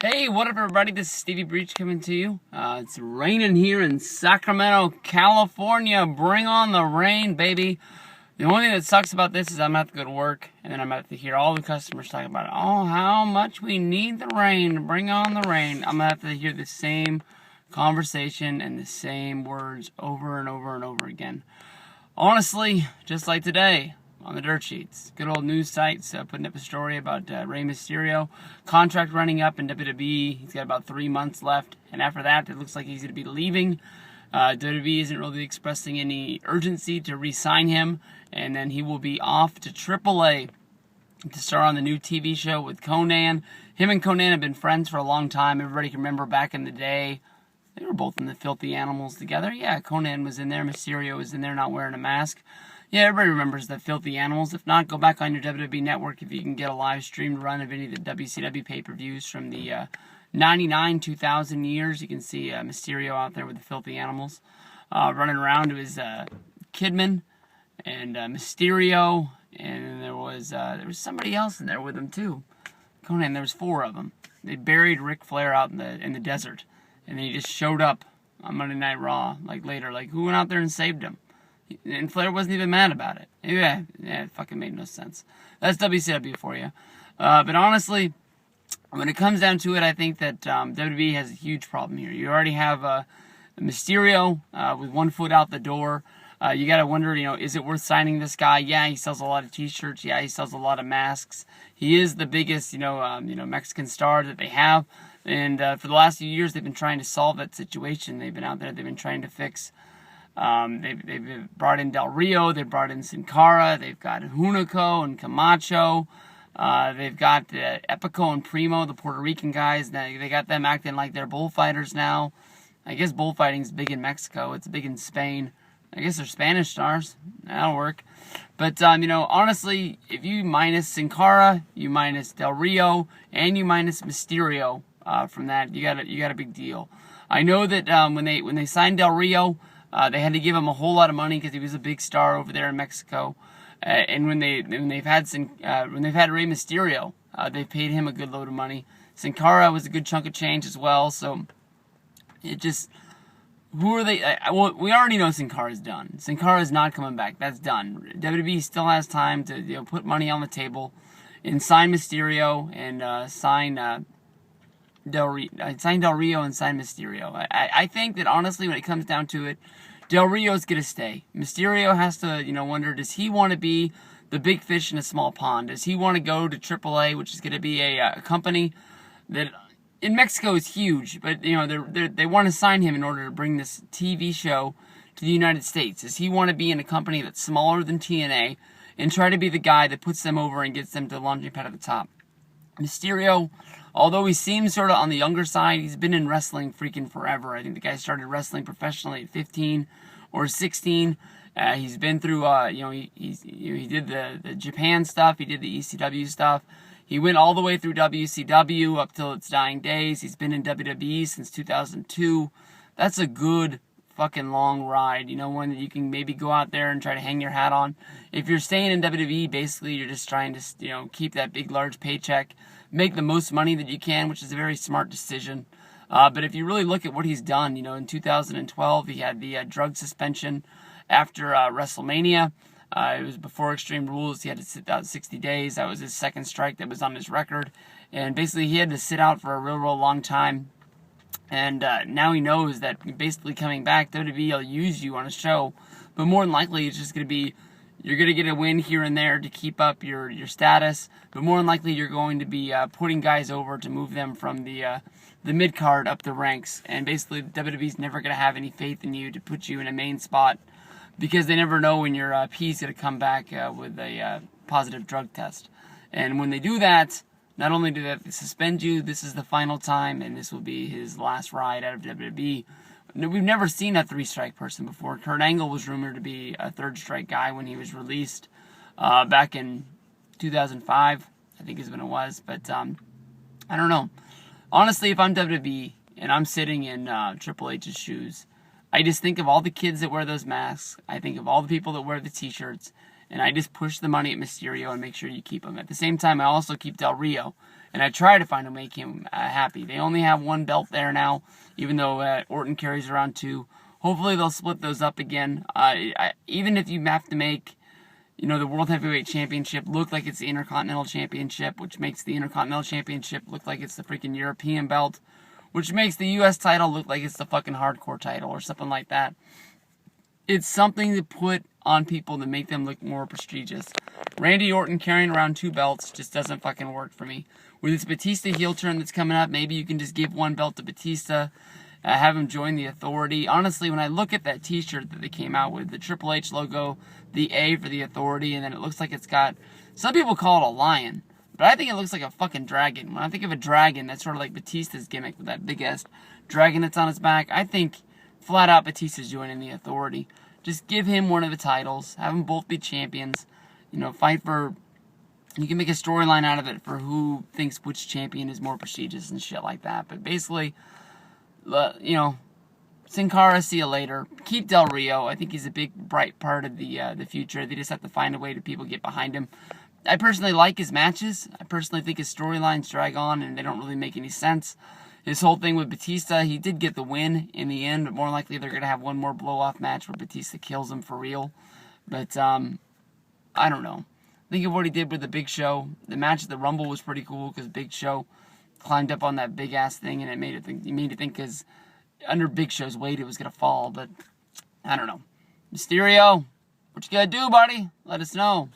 Hey, what up, everybody? This is Stevie Breach coming to you. It's raining here in Sacramento, California. Bring on the rain, baby. The only thing that sucks about this is I'm going to have to go to work, and then I'm going to have to hear all the customers talking about, oh, how much we need the rain. Bring on the rain. I'm going to have to hear the same conversation and the same words over and over and over again. Honestly, just like today, on the dirt sheets. Good old news sites putting up a story about Rey Mysterio. Contract running up in WWE. He's got about 3 months left. And after that, it looks like he's going to be leaving. WWE isn't really expressing any urgency to re-sign him. And then he will be off to AAA to star on the new TV show with Conan. Him and Conan have been friends for a long time. Everybody can remember back in the day. They were both in the Filthy Animals together. Yeah, Conan was in there. Mysterio was in there not wearing a mask. Yeah, everybody remembers the Filthy Animals. If not, go back on your WWE network if you can get a live streamed run of any of the WCW pay-per-views from the 99, 2000 years. You can see Mysterio out there with the Filthy Animals running around. It was Kidman and Mysterio, and there was somebody else in there with him too. Conan, there was 4 of them. They buried Ric Flair out in the desert, and then he just showed up on Monday Night Raw later. Who went out there and saved him? And Flair wasn't even mad about it. Yeah, it fucking made no sense. That's WCW for you. But honestly, when it comes down to it, I think that WWE has a huge problem here. You already have Mysterio with 1 foot out the door. You got to wonder, is it worth signing this guy? Yeah, he sells a lot of T-shirts. Yeah, he sells a lot of masks. He is the biggest, Mexican star that they have. And for the last few years, they've been trying to solve that situation. They've been out there. They've been trying to fix. They've brought in Del Rio, they've brought in Sin Cara, they've got Hunico and Camacho, they've got Epico and Primo, the Puerto Rican guys. They got them acting like they're bullfighters now. I guess bullfighting's big in Mexico, it's big in Spain. I guess they're Spanish stars. That'll work. But, honestly, if you minus Sin Cara, you minus Del Rio, and you minus Mysterio from that, you got a big deal. I know that when they signed Del Rio, they had to give him a whole lot of money because he was a big star over there in Mexico. And when they've had Rey Mysterio, they've paid him a good load of money. Sin Cara was a good chunk of change as well. So it just, who are they? We already know Sin Cara's done. Sin Cara is not coming back. That's done. WWE still has time to put money on the table and sign Mysterio and sign Del Rio and sign Mysterio. I think that honestly, when it comes down to it, Del Rio's gonna stay. Mysterio has to, wonder, does he want to be the big fish in a small pond? Does he want to go to AAA, which is going to be a company that in Mexico is huge, but they want to sign him in order to bring this TV show to the United States? Does he want to be in a company that's smaller than TNA and try to be the guy that puts them over and gets them to the launching pad at the top? Mysterio, although he seems sort of on the younger side, he's been in wrestling freaking forever. I think the guy started wrestling professionally at 15 or 16. He's been through, he did the Japan stuff, he did the ECW stuff. He went all the way through WCW up till its dying days. He's been in WWE since 2002. That's a good fucking long ride, one that you can maybe go out there and try to hang your hat on. If you're staying in WWE, basically you're just trying to, keep that big, large paycheck, make the most money that you can, which is a very smart decision. But if you really look at what he's done, in 2012, he had the drug suspension after WrestleMania. It was before Extreme Rules. He had to sit out 60 days. That was his second strike that was on his record. And basically he had to sit out for a real, real long time. And now he knows that basically coming back, WWE will use you on a show. But more than likely, it's just going to be, you're going to get a win here and there to keep up your status. But more than likely, you're going to be putting guys over to move them from the mid-card up the ranks. And basically, WWE's never going to have any faith in you to put you in a main spot because they never know when your P's going to come back with a positive drug test. And when they do that, not only do they have to suspend you, this is the final time, and this will be his last ride out of WWE. We've never seen a 3-strike person before. Kurt Angle was rumored to be a 3rd-strike guy when he was released back in 2005, I think is when it was. But I don't know. Honestly, if I'm WWE and I'm sitting in Triple H's shoes, I just think of all the kids that wear those masks. I think of all the people that wear the T-shirts. And I just push the money at Mysterio and make sure you keep him. At the same time, I also keep Del Rio. And I try to find a make him happy. They only have one belt there now, even though Orton carries around 2. Hopefully they'll split those up again. Even if you have to make, the World Heavyweight Championship look like it's the Intercontinental Championship, which makes the Intercontinental Championship look like it's the freaking European belt, which makes the U.S. title look like it's the fucking hardcore title or something like that. It's something to put on people to make them look more prestigious. Randy Orton carrying around 2 belts just doesn't fucking work for me. With this Batista heel turn that's coming up, maybe you can just give 1 belt to Batista, have him join the Authority. Honestly, when I look at that t-shirt that they came out with, the Triple H logo, the A for the Authority, and then it looks like it's got, some people call it a lion, but I think it looks like a fucking dragon. When I think of a dragon, that's sort of like Batista's gimmick with that big-ass dragon that's on his back. I think flat out Batista's joining the Authority. Just give him one of the titles, have them both be champions, fight for, you can make a storyline out of it for who thinks which champion is more prestigious and shit like that. But basically, Sin Cara, see you later. Keep Del Rio. I think he's a big, bright part of the future. They just have to find a way to people get behind him. I personally like his matches. I personally think his storylines drag on and they don't really make any sense. His whole thing with Batista, he did get the win in the end, but more likely they're going to have one more blow-off match where Batista kills him for real. But, I don't know. Think of what he did with the Big Show. The match at the Rumble was pretty cool because Big Show climbed up on that big-ass thing and it made it think because under Big Show's weight it was going to fall. But, I don't know. Mysterio, what you got to do, buddy? Let us know.